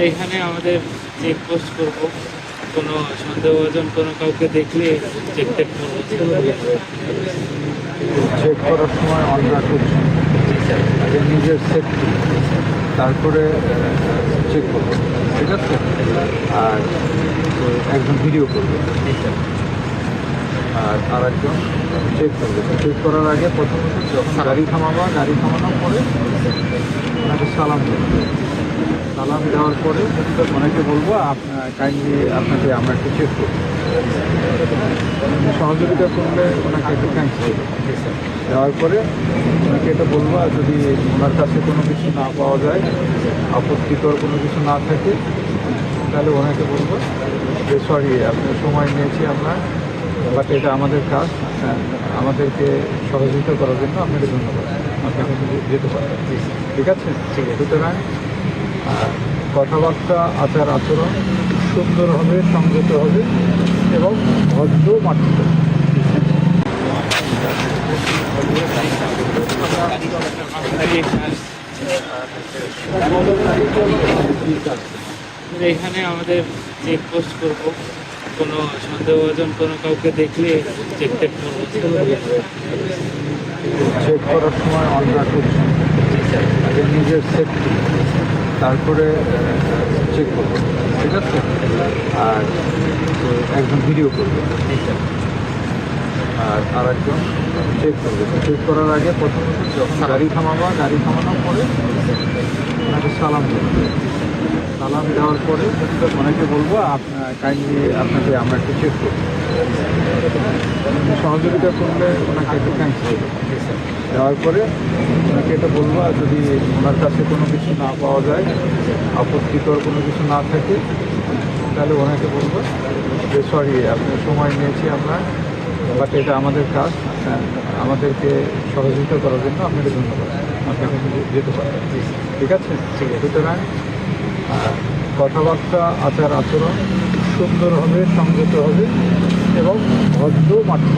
এখানে আমাদের চেকপোস্ট করবো, কোনো সন্দেহভাজন কোনো কাউকে দেখলে চেক করবো। চেক করার সময় অনরা করছেন, আগে নিজের সেফটি, তারপরে চেক করবো, ঠিক আছে? আর একজন ভিডিও করবে আর একজন চেক করবে। চেক করার আগে প্রথমত যখন গাড়ি থামানোর পরে ওনাকে সালাম দেবে। সালাম দেওয়ার পরে অনেকে বলবো কাইন্ডলি আপনাকে আমরা একটু চেক করব, সহযোগিতা করলে ওনাকে একটু থ্যাংকস দেবো। দেওয়ার পরে ওনাকে এটা বলবো, আর যদি ওনার কাছে কোনো কিছু না পাওয়া যায়, আপত্তিকর কোনো কিছু না থাকে, তাহলে ওনাকে বলবো যে সরি, আপনার সময় নিয়েছি আমরা, বাট এটা আমাদের কাজ, আমাদেরকে সহযোগিতা করার জন্য আপনাকে ধন্যবাদ, আপনাকে যেতে পারেন, ঠিক আছে? ঠিক আছে। সুতরাং কথাবার্তা, আচার আচরণ সুন্দর হবে, সংযত হবে এবং ভদ্র মাতৃ। এখানে আমাদের চেকপোস্ট করবো, কোনো সন্দেহভাজন কোনো কাউকে দেখলে চেক করবো। চেক করার সময় অনরা করছেন, আগে নিজের সেফটি, তারপরে চেক করবো, ঠিক আছে? আর একজন ভিডিও করবে আর একজন চেক করবে। চেক করার আগে প্রথমত যখন গাড়ি থামানোর পরে ওনাকে সালাম দেবে। সালাম দেওয়ার পরে অনেকে বলবো কাইন্ডলি আপনাকে আমরা একটু চেক করবো, সহযোগিতা করলে ওনাকে একটু থ্যাংকস দেবো। দেওয়ার পরে ওনাকে এটা বলবো, আর যদি ওনার কাছে কোনো কিছু না পাওয়া যায়, আপত্তিকর কোনো কিছু না থাকে, তাহলে ওনাকে বলবো যে সরি, আপনার সময় নিয়েছি আমরা, বাট এটা আমাদের কাজ, আমাদেরকে সহযোগিতা করার জন্য আপনাকে ধন্যবাদ, আপনাকে যেতে পারেন, ঠিক আছে? ঠিক আছে। সুতরাং কথাবার্তা, আচার আচরণ সুন্দর হবে, সংযত হবে এবং ভদ্র মাতৃ।